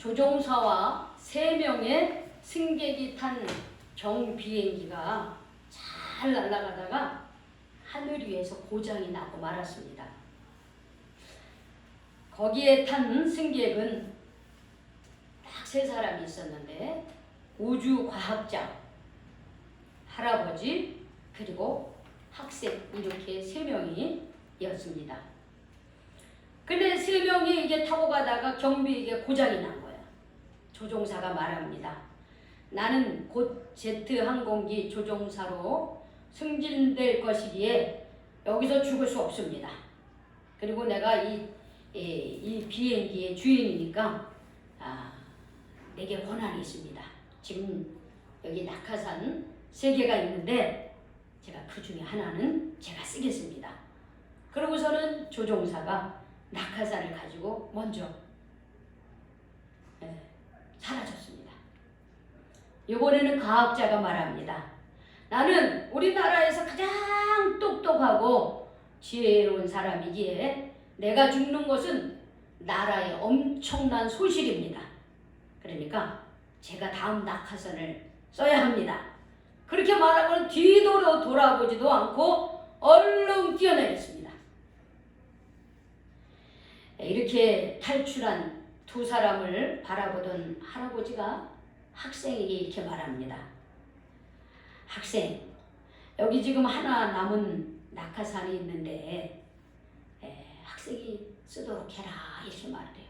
조종사와 3명의 승객이 탄 경비행기가 잘 날아가다가 하늘 위에서 고장이 나고 말았습니다. 거기에 탄 승객은 딱 3사람이 있었는데 우주과학자, 할아버지, 그리고 학생 이렇게 3명이었습니다. 근데 3명이 이게 타고 가다가 경비에게 고장이 난 거야. 조종사가 말합니다. 나는 곧 제트항공기 조종사로 승진될 것이기에 여기서 죽을 수 없습니다. 그리고 내가 이 비행기의 주인이니까 내게 권한이 있습니다. 지금 여기 낙하산 3개가 있는데 제가 그 중에 하나는 제가 쓰겠습니다. 그러고서는 조종사가 낙하산을 가지고 먼저 사라졌습니다. 이번에는 과학자가 말합니다. 나는 우리나라에서 가장 똑똑하고 지혜로운 사람이기에 내가 죽는 것은 나라의 엄청난 소실입니다. 그러니까 제가 다음 낙하산을 써야 합니다. 그렇게 말하고는 뒤돌아 돌아보지도 않고 얼른 뛰어내렸습니다. 이렇게 탈출한 2사람을 바라보던 할아버지가 학생에게 이렇게 말합니다. 학생, 여기 지금 하나 남은 낙하산이 있는데 학생이 쓰도록 해라 이렇게 말을 해요.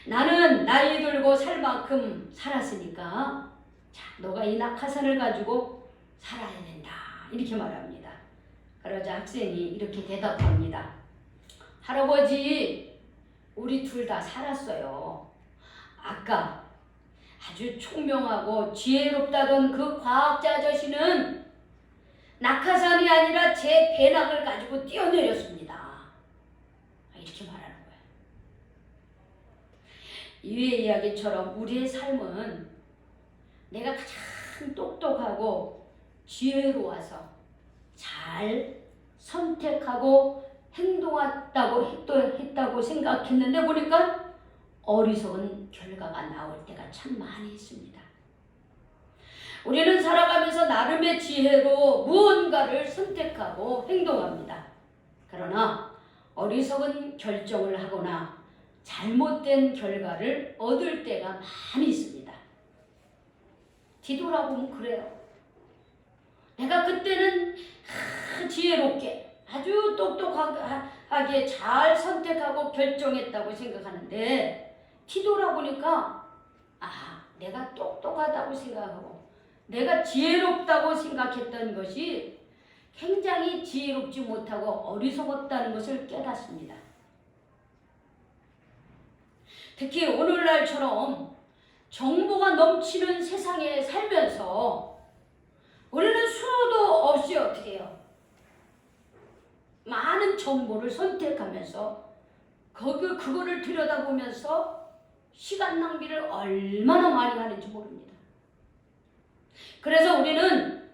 나는 나이 들고 살 만큼 살았으니까 자, 너가 이 낙하산을 가지고 살아야 된다 이렇게 말합니다. 그러자 학생이 이렇게 대답합니다. 할아버지, 우리 둘 다 살았어요. 아까 아주 총명하고 지혜롭다던 그 과학자 아저씨는 낙하산이 아니라 제 배낭을 가지고 뛰어내렸습니다. 이렇게 말하는 거예요. 이외의 이야기처럼 우리의 삶은 내가 가장 똑똑하고 지혜로워서 잘 선택하고 행동했다고 생각했는데 보니까 어리석은 결과가 나올 때가 참 많이 있습니다. 우리는 살아가면서 나름의 지혜로 무언가를 선택하고 행동합니다. 그러나 어리석은 결정을 하거나 잘못된 결과를 얻을 때가 많이 있습니다. 뒤돌아보면 그래요. 내가 그때는 지혜롭게 아주 똑똑하게 잘 선택하고 결정했다고 생각하는데 뒤돌아보니까 내가 똑똑하다고 생각하고 내가 지혜롭다고 생각했던 것이 굉장히 지혜롭지 못하고 어리석었다는 것을 깨닫습니다. 특히 오늘날처럼 정보가 넘치는 세상에 살면서 우리는 수도 없이 어떻게 해요? 많은 정보를 선택하면서 그거를 들여다보면서 시간 낭비를 얼마나 많이 하는지 모릅니다. 그래서 우리는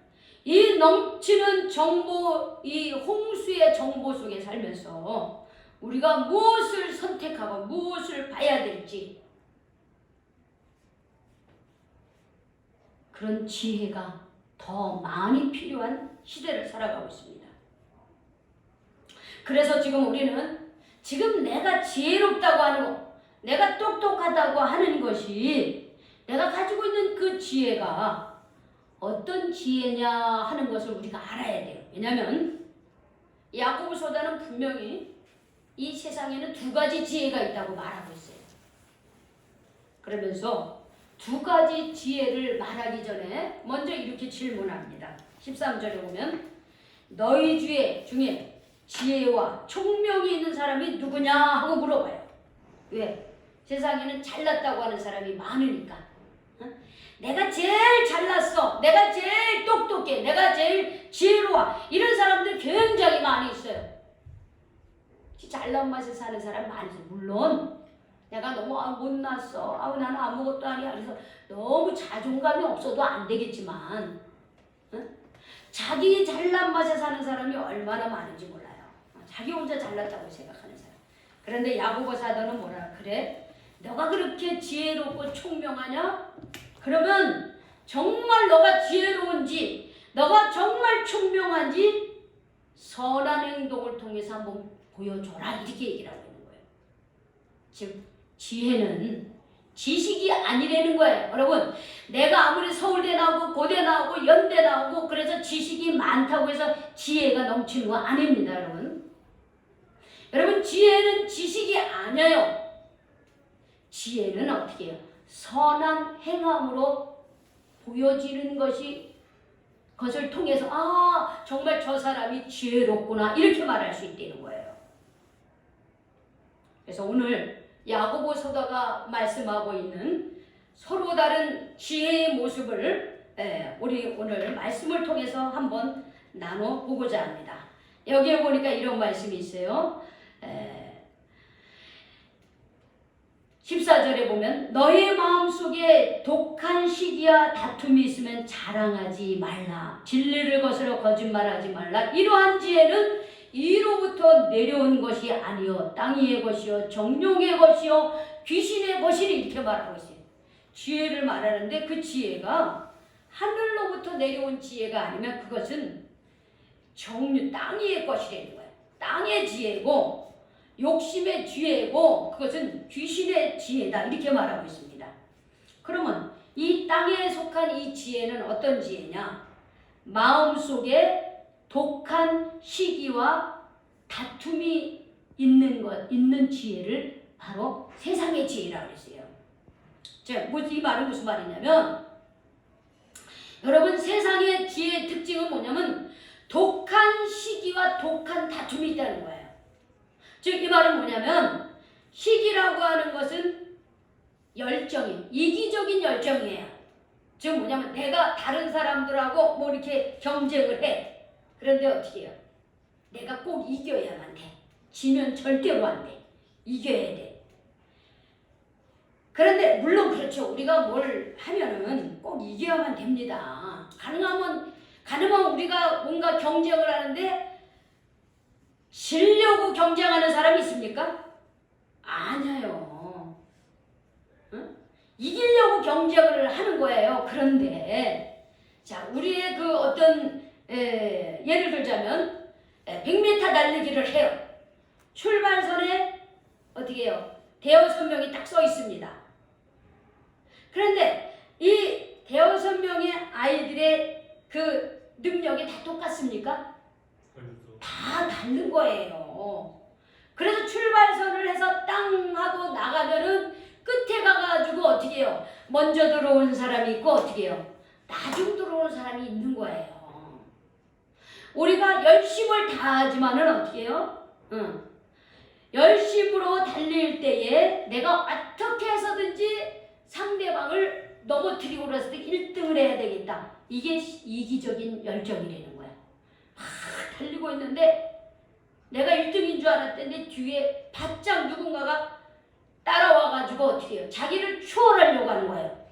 이 넘치는 정보, 이 홍수의 정보 속에 살면서 우리가 무엇을 선택하고 무엇을 봐야 될지 그런 지혜가 더 많이 필요한 시대를 살아가고 있습니다. 그래서 지금 우리는 지금 내가 지혜롭다고 하는 거, 내가 똑똑하다고 하는 것이 내가 가지고 있는 그 지혜가 어떤 지혜냐 하는 것을 우리가 알아야 돼요. 왜냐하면 야고보서다는 분명히 이 세상에는 2가지 지혜가 있다고 말하고 있어요. 그러면서 2가지 지혜를 말하기 전에 먼저 이렇게 질문합니다. 13절에 보면 너희 중에 지혜와 총명이 있는 사람이 누구냐 하고 물어봐요. 왜? 세상에는 잘났다고 하는 사람이 많으니까. 내가 제일 잘났어. 내가 제일 똑똑해. 내가 제일 지혜로워. 이런 사람들 굉장히 많이 있어요. 잘난 맛에 사는 사람 많이 있어요. 물론 내가 너무 못났어. 나는 아무것도 아니야. 그래서 너무 자존감이 없어도 안 되겠지만 자기 잘난 맛에 사는 사람이 얼마나 많은지 몰라요. 자기 혼자 잘났다고 생각하는 사람. 그런데 야고보 사도는 뭐라 그래? 너가 그렇게 지혜롭고 총명하냐? 그러면 정말 너가 지혜로운지, 너가 정말 총명한지 선한 행동을 통해서 한번 보여줘라. 이렇게 얘기를 하고 있는 거예요. 즉 지혜는 지식이 아니라는 거예요. 여러분, 내가 아무리 서울대 나오고 고대 나오고 연대 나오고 그래서 지식이 많다고 해서 지혜가 넘치는 거 아닙니다. 여러분 지혜는 지식이 아니에요. 지혜는 어떻게 해요? 선한 행함으로 보여지는 것을 통해서 아 정말 저 사람이 지혜롭구나 이렇게 말할 수 있다는 거예요. 그래서 오늘 야고보 서가가 말씀하고 있는 서로 다른 지혜의 모습을 우리 오늘 말씀을 통해서 한번 나눠보고자 합니다. 여기에 보니까 이런 말씀이 있어요. 14절에 보면 너의 마음속에 독한 시기와 다툼이 있으면 자랑하지 말라. 진리를 거스러 거짓말하지 말라. 이러한 지혜는 이로부터 내려온 것이 아니요 땅의 것이요 정욕의 것이요 귀신의 것이니 이렇게 말하고 있어요. 지혜를 말하는데 그 지혜가 하늘로부터 내려온 지혜가 아니면 그것은 땅의 것이라는 거예요. 땅의 지혜고 욕심의 지혜고 그것은 귀신의 지혜다 이렇게 말하고 있습니다. 그러면 이 땅에 속한 이 지혜는 어떤 지혜냐? 마음속에 독한 시기와 다툼이 있는 지혜를 바로 세상의 지혜라고 했어요. 이 말은 무슨 말이냐면 여러분 세상의 지혜의 특징은 뭐냐면 독한 시기와 독한 다툼이 있다는 거예요. 즉 이 말은 뭐냐면 시기라고 하는 것은 열정이 이기적인 열정이에요. 즉 뭐냐면 내가 다른 사람들하고 뭐 이렇게 경쟁을 해. 그런데 어떻게 해요? 내가 꼭 이겨야만 돼. 지면 절대로 안 돼. 이겨야 돼. 그런데 물론 그렇죠. 우리가 뭘 하면은 꼭 이겨야만 됩니다. 가능하면 우리가 뭔가 경쟁을 하는데 지려고 경쟁하는 사람이 있습니까? 아니에요. 응? 이기려고 경쟁을 하는 거예요. 그런데 자 우리의 그 어떤 예를 들자면 100m 달리기를 해요. 출발선에 어떻게 해요? 대여섯 명이 딱 서 있습니다. 그런데 이 대여섯 명의 아이들의 그 능력이 다 똑같습니까? 다 다른 거예요. 그래서 출발선을 해서 땅 하고 나가면은 끝에 가가지고 어떻게 해요? 먼저 들어온 사람이 있고 어떻게 해요? 나중 들어온 사람이 있는 거예요. 우리가 열심을 다하지만은 어떻게 해요? 열심으로 달릴 때에 내가 어떻게 해서든지 상대방을 넘어뜨리고 그랬을 때 1등을 해야 되겠다. 이게 이기적인 열정이라는 거야. 막 달리고 있는데 내가 1등인 줄 알았더니 뒤에 바짝 누군가가 따라와가지고 어떻게 해요? 자기를 추월하려고 하는 거예요.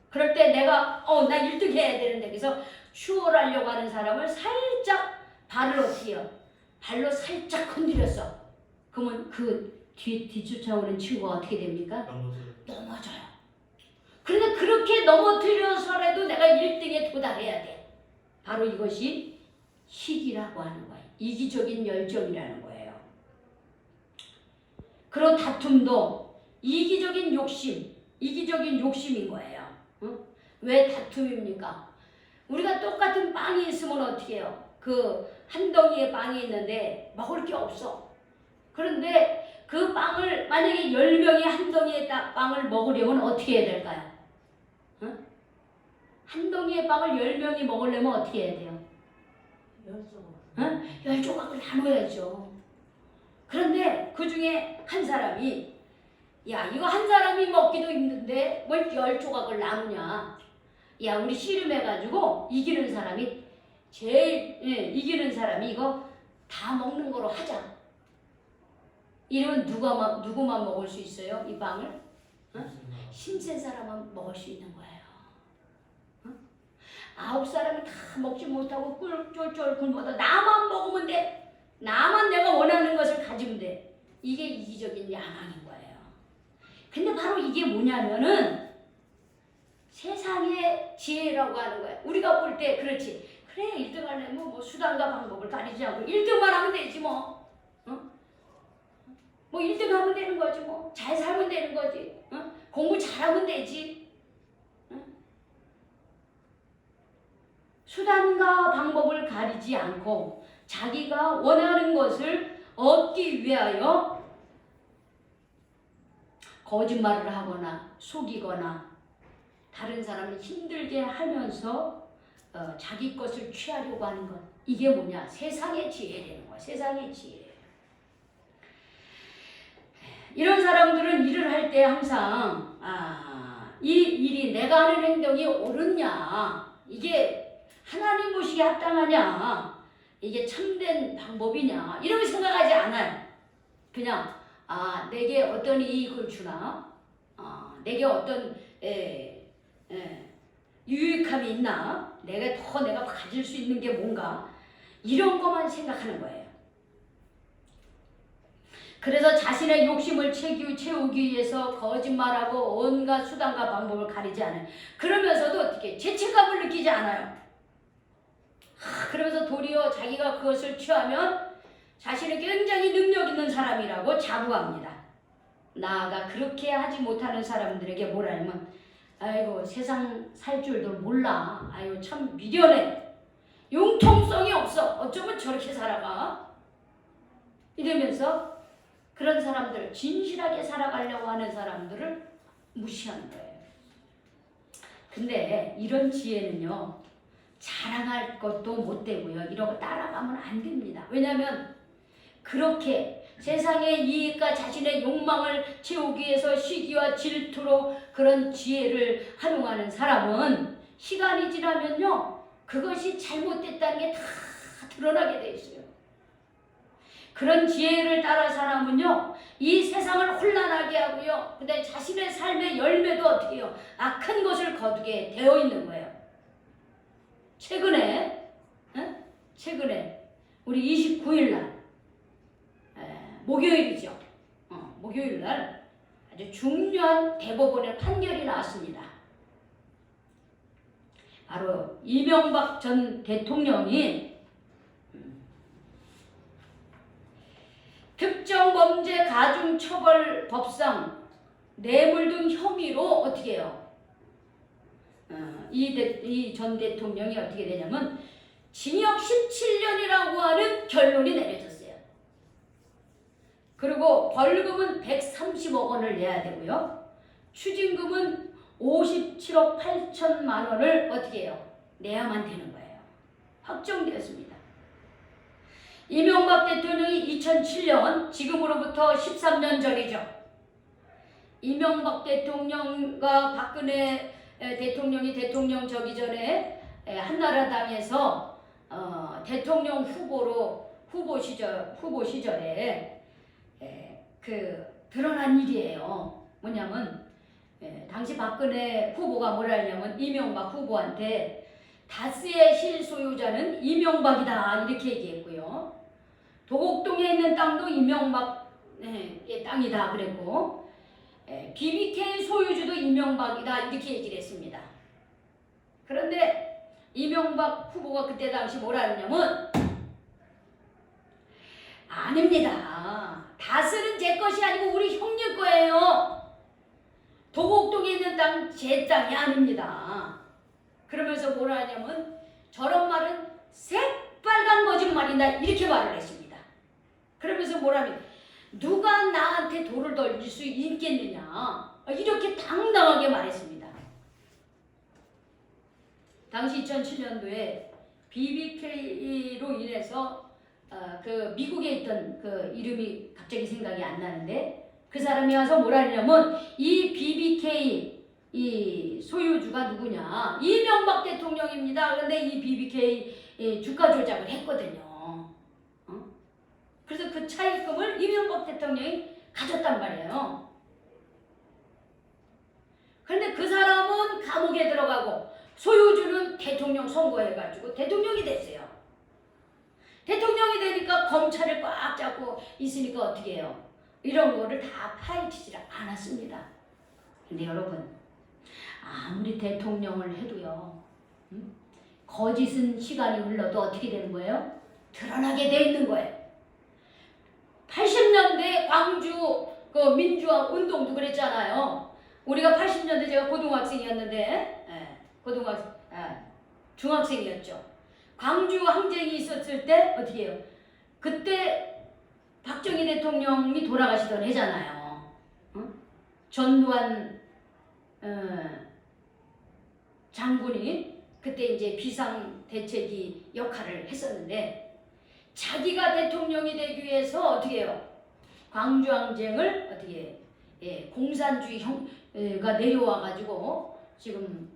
그럴 때 내가 나 1등 해야 되는데 그래서 추월하려고 하는 사람을 살짝 발을 어떻게 해요? 발로 살짝 건드렸어. 그러면 그 뒤쫓아오는 친구가 어떻게 됩니까? 넘어져요. 그런데 그렇게 넘어뜨려서라도 내가 1등에 도달해야 돼. 바로 이것이 희기라고 하는 거예요. 이기적인 열정이라는 거예요. 그런 다툼도 이기적인 욕심인 거예요. 왜 다툼입니까? 우리가 똑같은 빵이 있으면 어떻게 해요? 그 한 덩이의 빵이 있는데 먹을 게 없어. 그런데 그 빵을 만약에 10명이 한 덩이의 빵을 먹으려면 어떻게 해야 될까요? 한 덩이의 빵을 10명이 먹으려면 어떻게 해야 돼요? 10조각을 나눠야죠. 그런데 그 중에 한 사람이 야 이거 한 사람이 먹기도 힘든데 뭘 10조각을 나누냐. 야 우리 씨름해가지고 이기는 사람이 이기는 사람이 이거 다 먹는 거로 하자. 이러면 누구만 먹을 수 있어요? 이 빵을? 힘센 사람만 먹을 수 있는 거예요. 9사람이 다 먹지 못하고 쫄쫄 굶어도 나만 먹으면 돼. 나만 내가 원하는 것을 가지면 돼. 이게 이기적인 야망인 거예요. 근데 바로 이게 뭐냐면은 세상의 지혜라고 하는 거야. 우리가 볼 때 그렇지. 그래 1등 하려면 뭐 수단과 방법을 가리지 않고 1등만 하면 되지 뭐. 뭐 1등 하면 되는 거지 뭐. 잘 살면 되는 거지. 공부 잘하면 되지. 수단과 방법을 가리지 않고 자기가 원하는 것을 얻기 위하여 거짓말을 하거나 속이거나 다른 사람을 힘들게 하면서 자기 것을 취하려고 하는 것. 이게 뭐냐? 세상의 지혜라는 거야. 세상의 지혜. 이런 사람들은 일을 할 때 항상 이 일이 내가 하는 행동이 옳으냐? 이게 하나님 보시기에 합당하냐? 이게 참된 방법이냐? 이런 거 생각하지 않아요. 그냥 내게 어떤 이익을 주나? 내게 어떤 유익함이 있나? 내가 가질 수 있는 게 뭔가? 이런 것만 생각하는 거예요. 그래서 자신의 욕심을 채우기 위해서 거짓말하고 온갖 수단과 방법을 가리지 않아요. 그러면서도 어떻게 죄책감을 느끼지 않아요. 그러면서 도리어 자기가 그것을 취하면 자신은 굉장히 능력 있는 사람이라고 자부합니다. 나아가 그렇게 하지 못하는 사람들에게 뭐라면 아이고 세상 살 줄도 몰라. 아이고 참 미련해. 융통성이 없어. 어쩌면 저렇게 살아가. 이러면서 그런 사람들, 진실하게 살아가려고 하는 사람들을 무시하는 거예요. 근데 이런 지혜는요, 자랑할 것도 못 되고요. 이러고 따라가면 안 됩니다. 왜냐하면 그렇게 세상의 이익과 자신의 욕망을 채우기 위해서 시기와 질투로 그런 지혜를 활용하는 사람은 시간이 지나면요, 그것이 잘못됐다는 게 다 드러나게 돼 있어요. 그런 지혜를 따라 사람은요, 이 세상을 혼란하게 하고요, 근데 자신의 삶의 열매도 어떻게 해요? 악한 것을 거두게 되어 있는 거예요. 최근에 우리 29일 날 목요일이죠. 목요일 날 아주 중요한 대법원의 판결이 나왔습니다. 바로 이명박 전 대통령이 특정범죄 가중처벌법상 뇌물 등 혐의로 어떻게 해요? 이 전 대통령이 어떻게 되냐면 징역 17년이라고 하는 결론이 내려졌어요. 그리고 벌금은 130억 원을 내야 되고요. 추징금은 57억 8천만 원을 어떻게 해요? 내야만 되는 거예요. 확정되었습니다. 이명박 대통령이 2007년, 지금으로부터 13년 전이죠. 이명박 대통령과 박근혜 대통령이 대통령 저기 전에 한나라당에서 대통령 후보 시절에 드러난 일이에요. 뭐냐면 당시 박근혜 후보가 뭐라 했냐면 이명박 후보한테 다스의 실소유자는 이명박이다 이렇게 얘기했고요. 도곡동에 있는 땅도 이명박의 땅이다 그랬고 BBK 소유주도 이명박이다 이렇게 얘기를 했습니다. 그런데 이명박 후보가 그때 당시 뭐라 했냐면 아닙니다. 다스는 제 것이 아니고 우리 형님 거예요. 도곡동에 있는 땅 제 땅이 아닙니다. 그러면서 뭐라 하냐면 저런 말은 새빨간 거짓말이다 이렇게 말을 했습니다. 그러면서 뭐라면 누가 나한테 돌을 던질 수 있겠느냐 이렇게 당당하게 말했습니다. 당시 2007년도에 BBK로 인해서 그 미국에 있던 그 이름이 갑자기 생각이 안 나는데 그 사람이 와서 뭐라 했냐면 이 BBK 이 소유주가 누구냐? 이명박 대통령입니다. 그런데 이 BBK 주가 조작을 했거든요. 그래서 그 차익금을 이명박 대통령이 가졌단 말이에요. 그런데 그 사람은 감옥에 들어가고 소유주는 대통령 선거해가지고 대통령이 됐어요. 대통령이 되니까 검찰을 꽉 잡고 있으니까 어떻게 해요? 이런 거를 다 파헤치지 않았습니다. 근데 여러분, 아무리 대통령을 해도요, 거짓은 시간이 흘러도 어떻게 되는 거예요? 드러나게 돼 있는 거예요. 80년대 광주 그 민주화 운동도 그랬잖아요. 우리가 80년대 제가 고등학생이었는데, 중학생이었죠. 광주 항쟁이 있었을 때 어떻게 해요? 그때 박정희 대통령이 돌아가시던 해잖아요. 전두환 장군이 그때 이제 비상대책위 역할을 했었는데, 자기가 대통령이 되기 위해서 어떻게 해요? 광주항쟁을 어떻게 공산주의가 내려와가지고 지금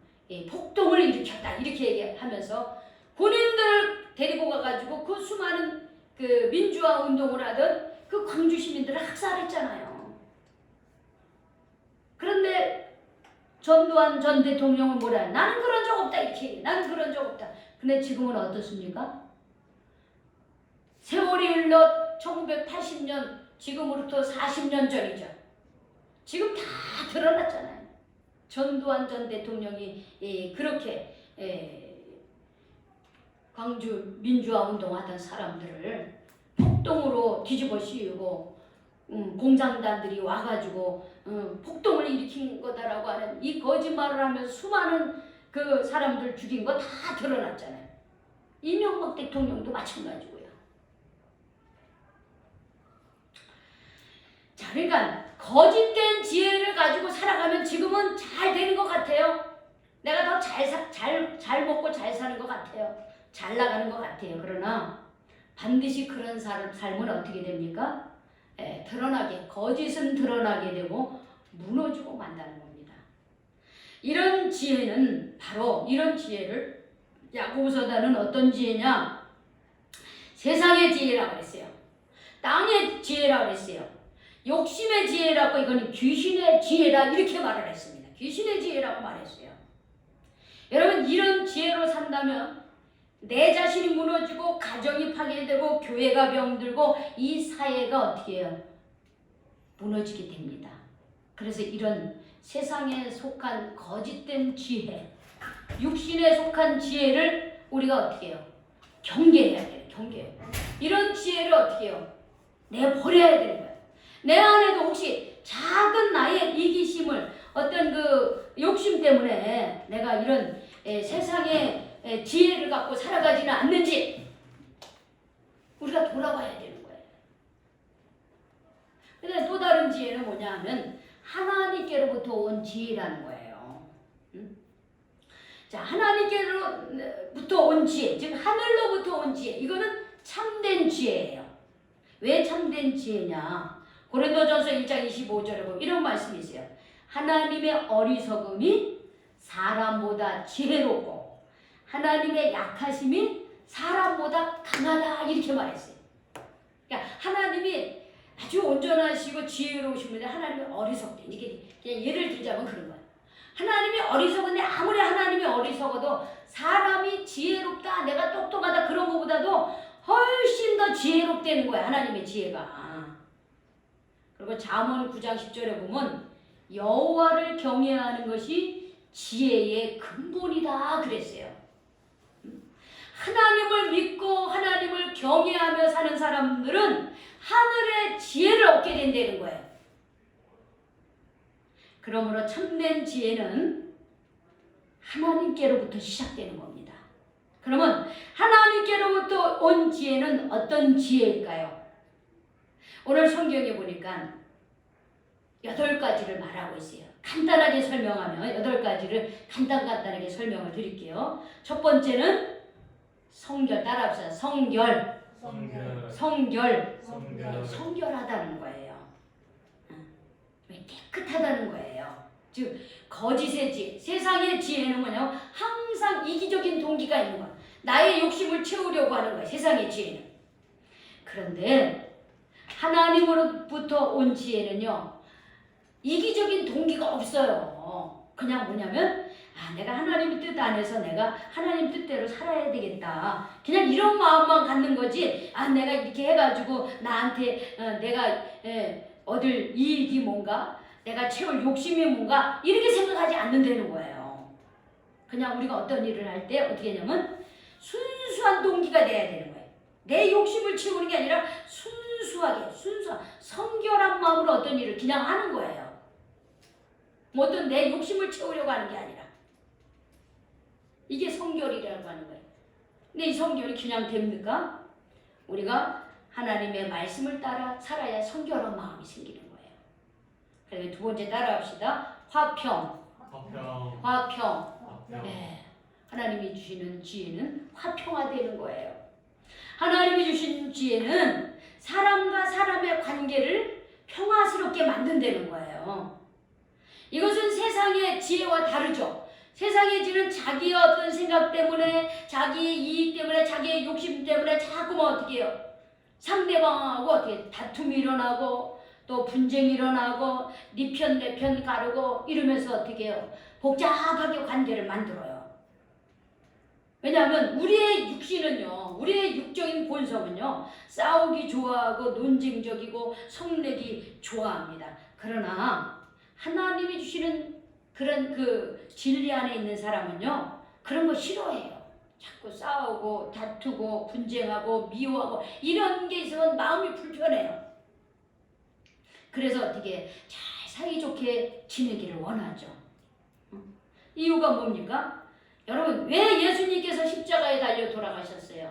폭동을 일으켰다 이렇게 얘기하면서 군인들을 데리고 가가지고 그 수많은 그 민주화 운동을 하던 그 광주 시민들을 학살했잖아요. 그런데 전두환 전 대통령은 뭐라? 나는 그런 적 없다 이렇게 얘기해. 나는 그런 적 없다. 근데 지금은 어떻습니까? 세월이 흘러 1980년 지금으로부터 40년 전이죠. 지금 다 드러났잖아요. 전두환 전 대통령이 그렇게 광주 민주화 운동하던 사람들을 폭동으로 뒤집어 씌우고 공장단들이 와가지고 폭동을 일으킨 거다라고 하는 이 거짓말을 하면서 수많은 그 사람들 죽인 거 다 드러났잖아요. 이명박 대통령도 마찬가지고요. 자, 그러니까 거짓된 지혜를 가지고 살아가면 지금은 잘 되는 것 같아요. 내가 더 잘 먹고 잘 사는 것 같아요. 잘 나가는 것 같아요. 그러나 반드시 그런 삶은 어떻게 됩니까? 드러나게, 거짓은 드러나게 되고 무너지고 만다는 겁니다. 이런 지혜는 바로 이런 지혜를 야고보서다는 어떤 지혜냐? 세상의 지혜라고 했어요. 땅의 지혜라고 했어요. 욕심의 지혜라고, 이건 귀신의 지혜라 이렇게 말을 했습니다. 귀신의 지혜라고 말했어요. 여러분, 이런 지혜로 산다면 내 자신이 무너지고 가정이 파괴되고 교회가 병들고 이 사회가 어떻게 해요? 무너지게 됩니다. 그래서 이런 세상에 속한 거짓된 지혜, 육신에 속한 지혜를 우리가 어떻게 해요? 경계해야 돼요. 경계. 이런 지혜를 어떻게 해요? 내버려야 되는 거예요. 내 안에도 혹시 작은 나의 이기심을, 어떤 그 욕심 때문에 내가 이런 세상의 지혜를 갖고 살아가지는 않는지 우리가 돌아봐야 되는 거예요. 근데 또 다른 지혜는 뭐냐 하면 하나님께로부터 온 지혜라는 거예요. 자, 하나님께로부터 온 지혜, 즉 하늘로부터 온 지혜, 이거는 참된 지혜예요. 왜 참된 지혜냐? 고린도전서 1장 25절에 보면 이런 말씀이 있어요. 하나님의 어리석음이 사람보다 지혜롭고 하나님의 약하심이 사람보다 강하다 이렇게 말했어요. 그러니까 하나님이 아주 온전하시고 지혜로우신 분인데 하나님이 어리석대. 이게 그냥 예를 들자면 그런 거예요. 하나님이 어리석은데 아무리 하나님이 어리석어도 사람이 지혜롭다, 내가 똑똑하다 그런 것보다도 훨씬 더 지혜롭다는 거예요. 하나님의 지혜가. 그리고 잠언 9장 10절에 보면 여호와를 경외하는 것이 지혜의 근본이다 그랬어요. 하나님을 믿고 하나님을 경외하며 사는 사람들은 하늘의 지혜를 얻게 된다는 거예요. 그러므로 참된 지혜는 하나님께로부터 시작되는 겁니다. 그러면 하나님께로부터 온 지혜는 어떤 지혜일까요? 오늘 성경에 보니까 8가지를 말하고 있어요. 간단하게 설명하면 8가지를 간단하게 설명을 드릴게요. 첫 번째는 성결, 따라합시다. 성결하다는 거예요. 깨끗하다는 거예요. 즉 거짓의 지혜, 세상의 지혜는 뭐냐면 항상 이기적인 동기가 있는 거야. 나의 욕심을 채우려고 하는 거야. 세상의 지혜는. 그런데 하나님으로부터 온 지혜는요, 이기적인 동기가 없어요. 그냥 뭐냐면 내가 하나님의 뜻 안에서 내가 하나님 뜻대로 살아야 되겠다. 그냥 이런 마음만 갖는 거지. 내가 이렇게 해가지고 나한테 내가 얻을 이익이 뭔가, 내가 채울 욕심이 뭔가 이렇게 생각하지 않는다는 거예요. 그냥 우리가 어떤 일을 할 때 어떻게 하냐면 순수한 동기가 돼야 되는 거예요. 내 욕심을 채우는 게 아니라 순수하게 순수한 성결한 마음으로 어떤 일을 그냥 하는 거예요. 뭐 어떤 내 욕심을 채우려고 하는 게 아니라 이게 성결이라고 하는 거예요. 근데 이 성결이 그냥 됩니까? 우리가 하나님의 말씀을 따라 살아야 성결한 마음이 생기는 거예요. 그래서 두 번째 따라합시다. 화평. 네. 하나님이 주시는 지혜는 화평화되는 거예요. 하나님이 주신 지혜는 사람과 사람의 관계를 평화스럽게 만든다는 거예요. 이것은 세상의 지혜와 다르죠. 세상의 지혜는 자기의 어떤 생각 때문에, 자기의 이익 때문에, 자기의 욕심 때문에 자꾸만 어떻게 해요? 상대방하고 어떻게 다툼이 일어나고 또 분쟁이 일어나고 네 편 내 편 가르고 이러면서 어떻게 해요? 복잡하게 관계를 만들어요. 왜냐하면 우리의 육신은요, 우리의 육적인 본성은요, 싸우기 좋아하고 논쟁적이고 성내기 좋아합니다. 그러나 하나님이 주시는 그런 그 진리 안에 있는 사람은요, 그런 거 싫어해요. 자꾸 싸우고 다투고 분쟁하고 미워하고 이런 게 있으면 마음이 불편해요. 그래서 어떻게 잘 사이좋게 지내기를 원하죠. 이유가 뭡니까? 여러분, 왜 예수님께서 십자가에 달려 돌아가셨어요?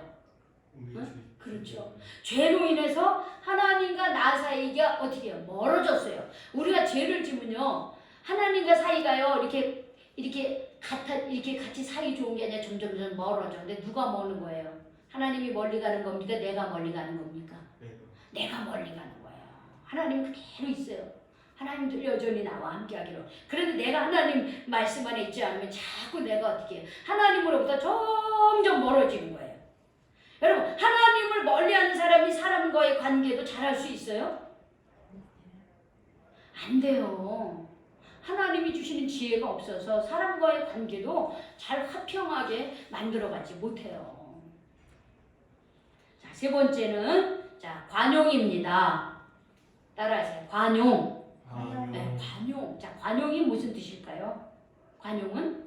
그렇죠. 죄로 인해서 하나님과 나 사이가 어떻게 해요? 멀어졌어요. 우리가 죄를 지면요, 하나님과 사이가요, 이렇게 같이 사이 좋은 게 아니라 점점 멀어져. 근데 누가 머는 거예요? 하나님이 멀리 가는 겁니까? 내가 멀리 가는 겁니까? 내가 멀리 가는 거예요. 하나님 그대로 있어요. 하나님도 여전히 나와 함께하기로. 그런데 내가 하나님 말씀 안에 있지 않으면 자꾸 내가 어떻게 해요? 하나님으로부터 점점 멀어지는 거예요. 여러분, 하나님을 멀리하는 사람이 사람과의 관계도 잘할 수 있어요? 안 돼요. 하나님이 주시는 지혜가 없어서 사람과의 관계도 잘 화평하게 만들어가지 못해요. 자, 세 번째는 관용입니다. 따라하세요. 관용. 네, 관용. 자, 관용이 무슨 뜻일까요? 관용은?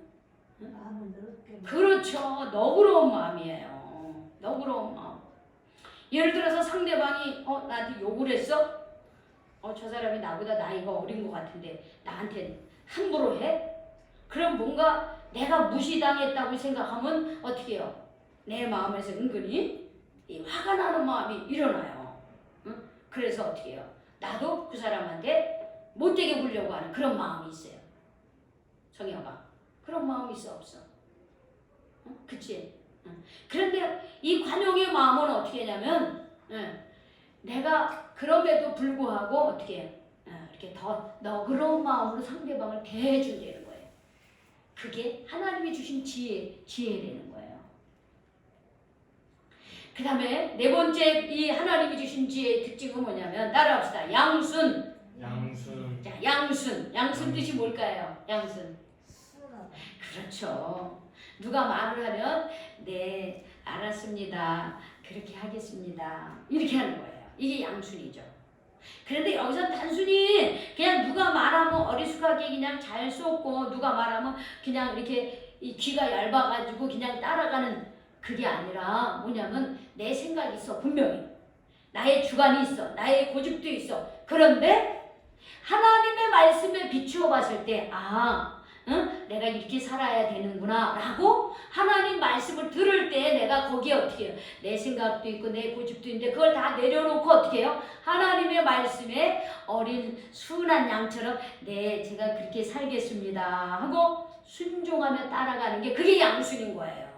그렇죠. 너그러운 마음이에요. 너그러운 마음. 예를 들어서 상대방이 나한테 욕을 했어? 저 사람이 나보다 나이가 어린 것 같은데 나한테 함부로 해? 그럼 뭔가 내가 무시당했다고 생각하면 어떻게 해요? 내 마음에서 은근히 이 화가 나는 마음이 일어나요. 응? 그래서 어떻게 해요? 나도 그 사람한테 못되게 굴려고 하는 그런 마음이 있어요. 정혁아, 그런 마음이 있어 없어? 응? 그치? 응. 그런데 이 관용의 마음은 어떻게 하냐면 내가 그럼에도 불구하고 어떻게 해요? 이렇게 더 너그러운 마음으로 상대방을 대해준다는 거예요. 그게 하나님이 주신 지혜라는 거예요. 그 다음에 네 번째 이 하나님이 주신 지혜의 특징은 뭐냐면 따라합시다. 양순. 자, 양순 뜻이 뭘까요? 양순. 그렇죠. 누가 말을 하면 네, 알았습니다. 그렇게 하겠습니다. 이렇게 하는 거예요. 이게 양순이죠. 그런데 여기서 단순히 그냥 누가 말하면 어리숙하게 그냥 잘 쏟고 누가 말하면 그냥 이렇게 이 귀가 얇아가지고 그냥 따라가는 그게 아니라 뭐냐면 내 생각이 있어. 분명히 나의 주관이 있어. 나의 고집도 있어. 그런데 하나님의 말씀에 비추어 봤을 때 내가 이렇게 살아야 되는구나 라고 하나님 말씀을 들을 때 내가 거기에 어떻게 해요? 내 생각도 있고 내 고집도 있는데 그걸 다 내려놓고 어떻게 해요? 하나님의 말씀에 어린 순한 양처럼 네, 제가 그렇게 살겠습니다 하고 순종하며 따라가는 게 그게 양순인 거예요.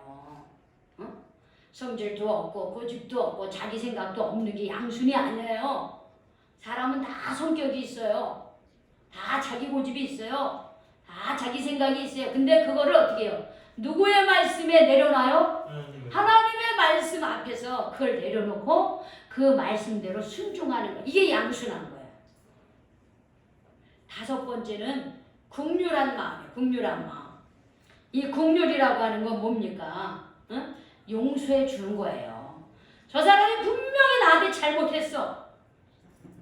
성질도 없고 고집도 없고 자기 생각도 없는 게 양순이 아니에요. 사람은 다 성격이 있어요. 다 자기 고집이 있어요. 다 자기 생각이 있어요. 근데 그거를 어떻게 해요? 누구의 말씀에 내려놔요? 하나님의 말씀 앞에서 그걸 내려놓고 그 말씀대로 순종하는 거예요. 이게 양순한 거예요. 다섯 번째는 긍휼한 마음이에요. 긍휼한 마음. 이 긍휼이라고 하는 건 뭡니까? 용서해 주는 거예요. 저 사람이 분명히 나한테 잘못했어.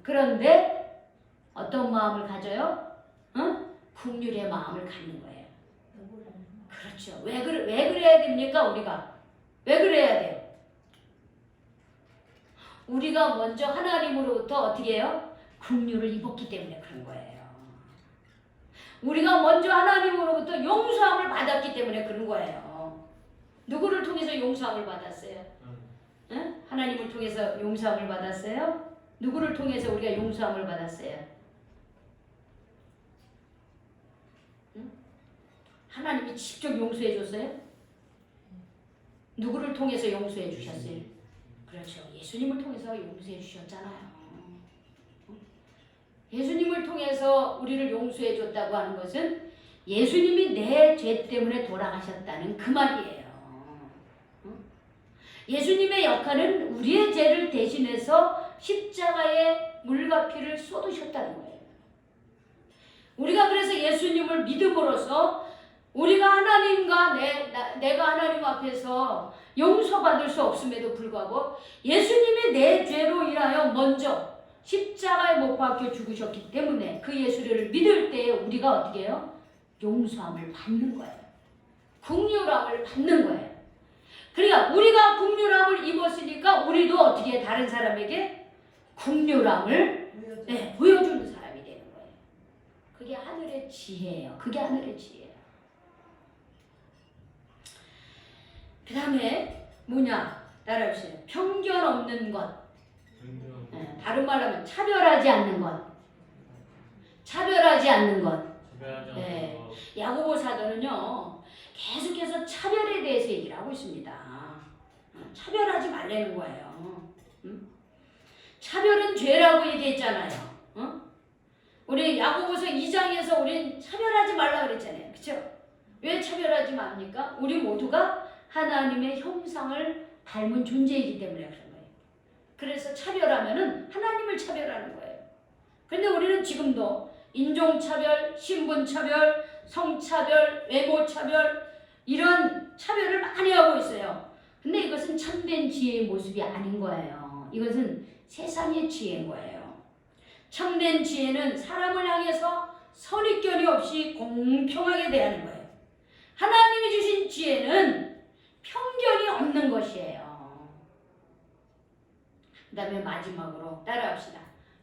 그런데 어떤 마음을 가져요? 긍휼의 마음을 갖는 거예요. 그렇죠. 왜 그래야 됩니까? 우리가 왜 그래야 돼요? 우리가 먼저 하나님으로부터 어떻게 해요? 긍휼을 입었기 때문에 그런 거예요. 우리가 먼저 하나님으로부터 용서함을 받았기 때문에 그런 거예요. 누구를 통해서 용서함을 받았어요? 응? 하나님을 통해서 용서함을 받았어요? 누구를 통해서 우리가 용서함을 받았어요? 응? 하나님이 직접 용서해 줬어요? 누구를 통해서 용서해 주셨어요? 그렇죠. 예수님을 통해서 용서해 주셨잖아요. 예수님을 통해서 우리를 용서해 줬다고 하는 것은 예수님이 내 죄 때문에 돌아가셨다는 그 말이에요. 예수님의 역할은 우리의 죄를 대신해서 십자가에 물과 피를 쏟으셨다는 거예요. 우리가 그래서 예수님을 믿음으로써 우리가 하나님과 내가 하나님 앞에서 용서받을 수 없음에도 불구하고 예수님이 내 죄로 인하여 먼저 십자가에 못 박혀 죽으셨기 때문에 그 예수를 믿을 때에 우리가 어떻게 해요? 용서함을 받는 거예요. 긍휼함을 받는 거예요. 그러니까 우리가 긍휼함을 입었으니까 우리도 어떻게 해? 다른 사람에게 긍휼함을 보여주는 사람이 되는 거예요. 그게 하늘의 지혜예요. 그게 하늘의 지혜예요. 그 다음에 뭐냐? 따라해보세요. 편견 없는 것. 다른 말로 하면 차별하지 않는 것. 차별하지 않는 것. 야고보 사도는요. 계속해서 차별에 대해서 얘기를 하고 있습니다. 차별하지 말라는 거예요. 차별은 죄라고 얘기했잖아요. 우리 야고보서 2장에서 우린 차별하지 말라 그랬잖아요. 그렇죠? 왜 차별하지 맙니까? 우리 모두가 하나님의 형상을 닮은 존재이기 때문에 그런 거예요. 그래서 차별하면은 하나님을 차별하는 거예요. 그런데 우리는 지금도 인종차별, 신분차별, 성차별, 외모차별 이런 차별을 많이 하고 있어요. 근데 이것은 참된 지혜의 모습이 아닌 거예요. 이것은 세상의 지혜인 거예요. 참된 지혜는 사람을 향해서 선입견이 없이 공평하게 대하는 거예요. 하나님이 주신 지혜는 편견이 없는 것이에요. 그 다음에 마지막으로 따라합시다.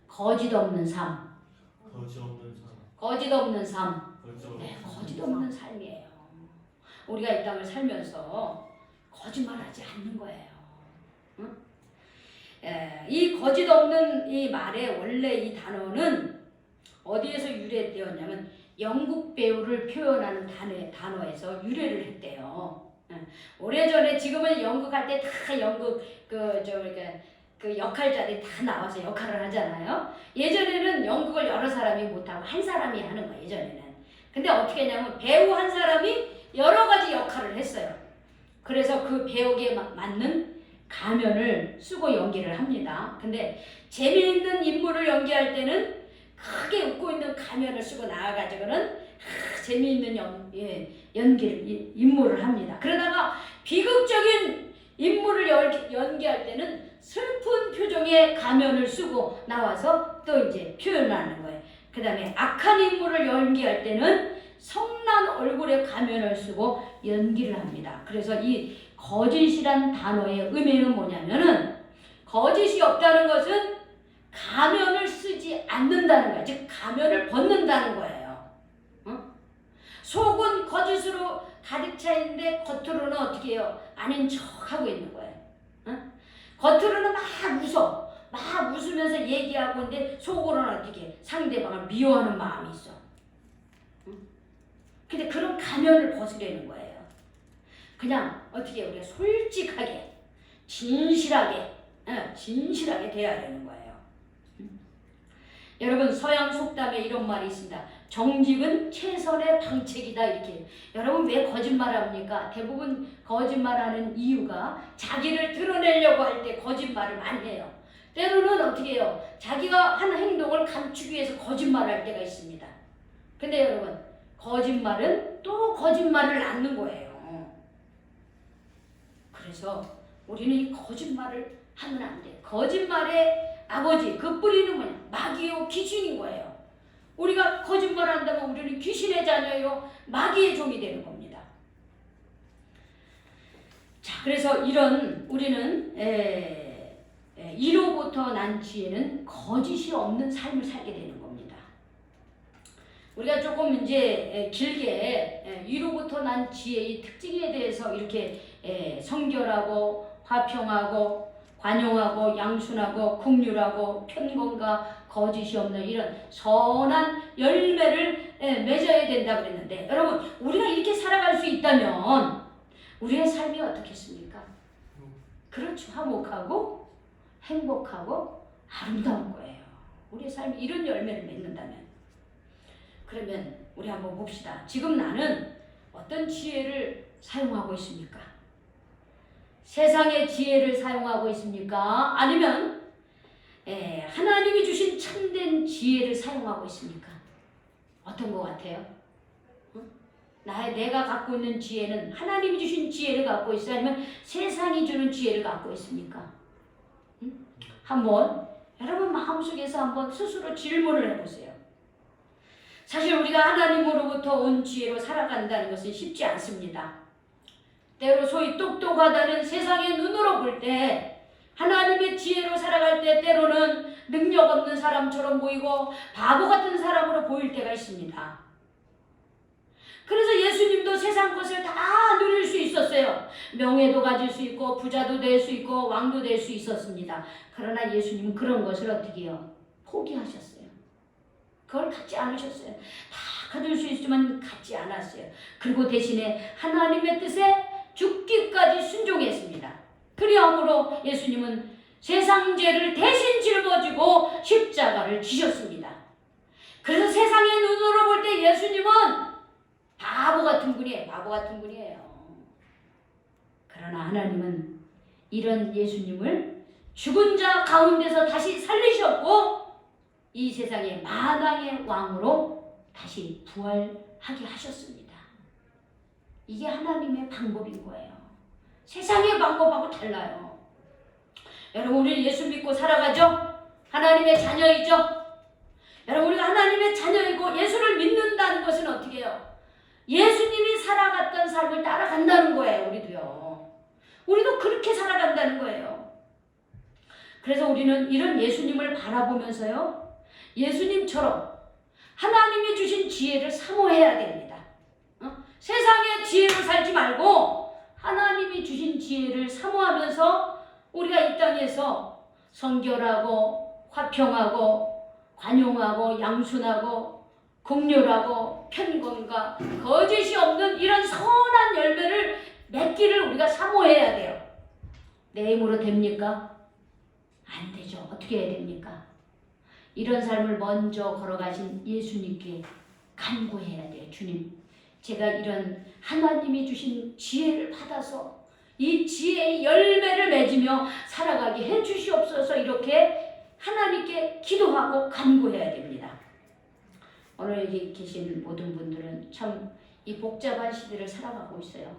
거짓 없는 삶. 거짓 없는 삶. 거짓 없는 삶이에요. 우리가 이 땅을 살면서 거짓말하지 않는 거예요. 응? 이 거짓 없는 이 말의 원래 이 단어는 어디에서 유래되었냐면 영국 배우를 표현하는 단어에서 유래를 했대요. 오래전에 지금은 연극 할 때 다 연극 그 역할자들이 다 나와서 역할을 하잖아요. 예전에는 연극을 여러 사람이 못하고 한 사람이 하는 거예요. 예전에는. 근데 어떻게 했냐면 배우 한 사람이 여러 가지 역할을 했어요. 그래서 그 배우에 맞는 가면을 쓰고 연기를 합니다. 근데 재미있는 인물을 연기할 때는 크게 웃고 있는 가면을 쓰고 나와가지고는 재미있는 인물을 합니다. 그러다가 비극적인 인물을 연기할 때는 슬픈 표정의 가면을 쓰고 나와서 또 이제 표현하는 거예요. 그 다음에 악한 인물을 연기할 때는 성난 얼굴에 가면을 쓰고 연기를 합니다. 그래서 이 거짓이란 단어의 의미는 뭐냐면은 거짓이 없다는 것은 가면을 쓰지 않는다는 거예요. 즉 가면을 벗는다는 거예요. 속은 거짓으로 가득 차 있는데 겉으로는 어떻게 해요? 아닌 척하고 있는 거예요. 겉으로는 막 웃어. 막 웃으면서 얘기하고 있는데 속으로는 어떻게 상대방을 미워하는 마음이 있어. 근데 그런 가면을 벗으려는 거예요. 그냥 어떻게 우리가 솔직하게 진실하게 돼야 되는 거예요. 여러분 서양 속담에 이런 말이 있습니다. 정직은 최선의 방책이다 이렇게. 여러분 왜 거짓말합니까? 대부분 거짓말하는 이유가 자기를 드러내려고 할 때 거짓말을 많이 해요. 때로는 어떻게 해요? 자기가 한 행동을 감추기 위해서 거짓말할 때가 있습니다. 근데 여러분 거짓말은 또 거짓말을 낳는 거예요. 그래서 우리는 이 거짓말을 하면 안 돼. 거짓말의 아버지 그 뿌리는 뭐냐? 마귀요 귀신인 거예요. 우리가 거짓말한다면 우리는 귀신의 자녀요, 마귀의 종이 되는 겁니다. 자, 그래서 이런 우리는 이로부터 난 지혜는 거짓이 없는 삶을 살게 되는 겁니다. 우리가 조금 이제 길게 이로부터 난 지혜의 특징에 대해서 이렇게 성결하고 화평하고 관용하고 양순하고 긍휼하고 편건과 거짓이 없는 이런 선한 열매를 맺어야 된다 그랬는데, 여러분 우리가 이렇게 살아갈 수 있다면 우리의 삶이 어떻겠습니까? 그렇죠. 화목하고 행복하고 아름다운 거예요. 우리의 삶이 이런 열매를 맺는다면. 그러면 우리 한번 봅시다. 지금 나는 어떤 지혜를 사용하고 있습니까? 세상의 지혜를 사용하고 있습니까? 아니면 하나님이 주신 참된 지혜를 사용하고 있습니까? 어떤 것 같아요? 내가 갖고 있는 지혜는 하나님이 주신 지혜를 갖고 있어요? 아니면 세상이 주는 지혜를 갖고 있습니까? 한번 여러분 마음속에서 한번 스스로 질문을 해보세요. 사실 우리가 하나님으로부터 온 지혜로 살아간다는 것은 쉽지 않습니다. 때로 소위 똑똑하다는 세상의 눈으로 볼 때, 하나님의 지혜로 살아갈 때 때로는 능력 없는 사람처럼 보이고 바보 같은 사람으로 보일 때가 있습니다. 그래서 예수님도 세상 것을 다 누릴 수 있었어요. 명예도 가질 수 있고 부자도 될 수 있고 왕도 될 수 있었습니다. 그러나 예수님은 그런 것을 어떻게 해요? 포기하셨어요. 그걸 갖지 않으셨어요. 다 가질 수 있지만 갖지 않았어요. 그리고 대신에 하나님의 뜻에 죽기까지 순종했습니다. 그리함으로 예수님은 세상 죄를 대신 짊어지고 십자가를 지셨습니다. 그래서 세상의 눈으로 볼 때 예수님은 바보 같은 분이에요. 바보 같은 분이에요. 그러나 하나님은 이런 예수님을 죽은 자 가운데서 다시 살리셨고 이 세상의 만왕의 왕으로 다시 부활하게 하셨습니다. 이게 하나님의 방법인 거예요. 세상의 방법하고 달라요. 여러분 우리 예수 믿고 살아가죠? 하나님의 자녀이죠? 여러분 우리가 하나님의 자녀이고 예수를 믿는다는 것은 어떻게 해요? 예수님이 살아갔던 삶을 따라간다는 거예요. 우리도요. 우리도 그렇게 살아간다는 거예요. 그래서 우리는 이런 예수님을 바라보면서요, 예수님처럼 하나님이 주신 지혜를 사모해야 됩니다. 세상의 지혜로 살지 말고 하나님이 주신 지혜를 사모하면서 우리가 이 땅에서 성결하고 화평하고 관용하고 양순하고 긍휼하고 편건과 거짓이 없는 이런 선한 열매를 맺기를 우리가 사모해야 돼요. 내 힘으로 됩니까? 안 되죠. 어떻게 해야 됩니까? 이런 삶을 먼저 걸어가신 예수님께 간구해야 돼요. 주님, 제가 이런 하나님이 주신 지혜를 받아서 이 지혜의 열매를 맺으며 살아가게 해주시옵소서. 이렇게 하나님께 기도하고 간구해야 됩니다. 오늘 여기 계신 모든 분들은 참 이 복잡한 시대를 살아가고 있어요.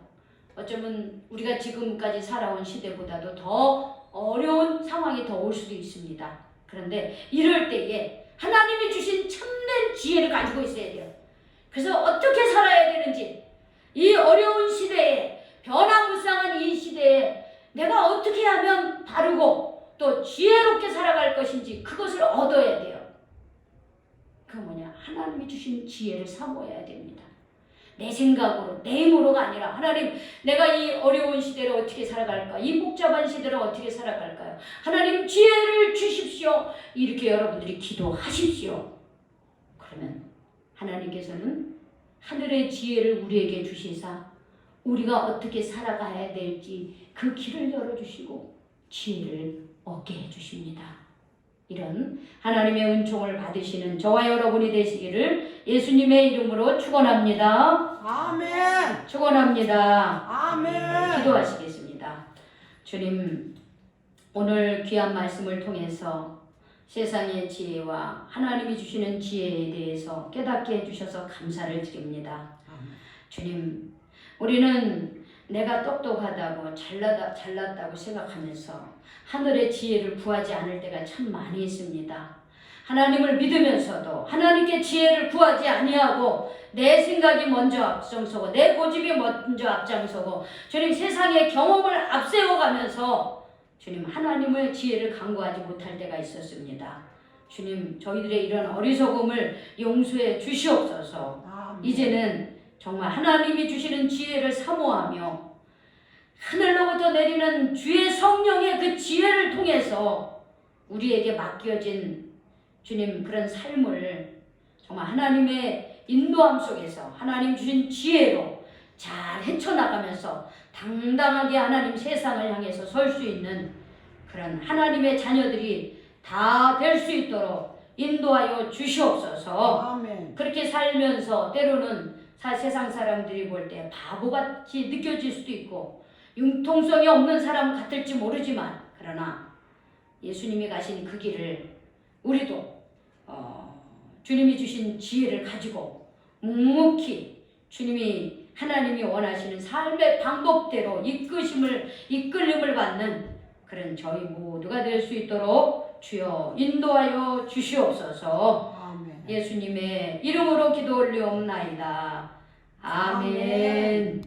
어쩌면 우리가 지금까지 살아온 시대보다도 더 어려운 상황이 더 올 수도 있습니다. 그런데 이럴 때에 하나님이 주신 참된 지혜를 가지고 있어야 돼요. 그래서 어떻게 살아야 되는지, 이 어려운 시대에, 변화무쌍한 이 시대에 내가 어떻게 하면 바르고 또 지혜롭게 살아갈 것인지 그것을 얻어야 돼요. 그 뭐냐? 하나님이 주신 지혜를 사모해야 됩니다. 내 생각으로, 내 힘으로가 아니라 하나님, 내가 이 어려운 시대를 어떻게 살아갈까? 이 복잡한 시대를 어떻게 살아갈까요? 하나님 지혜를 주십시오. 이렇게 여러분들이 기도하십시오. 그러면 하나님께서는 하늘의 지혜를 우리에게 주시사 우리가 어떻게 살아가야 될지 그 길을 열어주시고 지혜를 얻게 해주십니다. 이런 하나님의 은총을 받으시는 저와 여러분이 되시기를 예수님의 이름으로 축원합니다. 아멘. 축원합니다. 아멘. 기도하시겠습니다. 주님, 오늘 귀한 말씀을 통해서 세상의 지혜와 하나님이 주시는 지혜에 대해서 깨닫게 해주셔서 감사를 드립니다. 주님, 우리는 내가 똑똑하다고 잘났다고 생각하면서 하늘의 지혜를 구하지 않을 때가 참 많이 있습니다. 하나님을 믿으면서도 하나님께 지혜를 구하지 아니하고 내 생각이 먼저 앞장서고 내 고집이 먼저 앞장서고 주님 세상의 경험을 앞세워가면서 주님 하나님의 지혜를 간구하지 못할 때가 있었습니다. 주님 저희들의 이런 어리석음을 용서해 주시옵소서. 이제는 정말 하나님이 주시는 지혜를 사모하며 하늘로부터 내리는 주의 성령의 그 지혜를 통해서 우리에게 맡겨진 주님 그런 삶을 정말 하나님의 인도함 속에서 하나님 주신 지혜로 잘 헤쳐나가면서 당당하게 하나님 세상을 향해서 설 수 있는 그런 하나님의 자녀들이 다 될 수 있도록 인도하여 주시옵소서. 아멘. 그렇게 살면서 때로는 세상 사람들이 볼 때 바보같이 느껴질 수도 있고 융통성이 없는 사람 같을지 모르지만 그러나 예수님이 가신 그 길을 우리도 주님이 주신 지혜를 가지고 묵묵히 주님이 하나님이 원하시는 삶의 방법대로 이끌림을 받는 그런 저희 모두가 될 수 있도록 주여 인도하여 주시옵소서. 아멘. 예수님의 이름으로 기도 올리옵나이다. 아멘.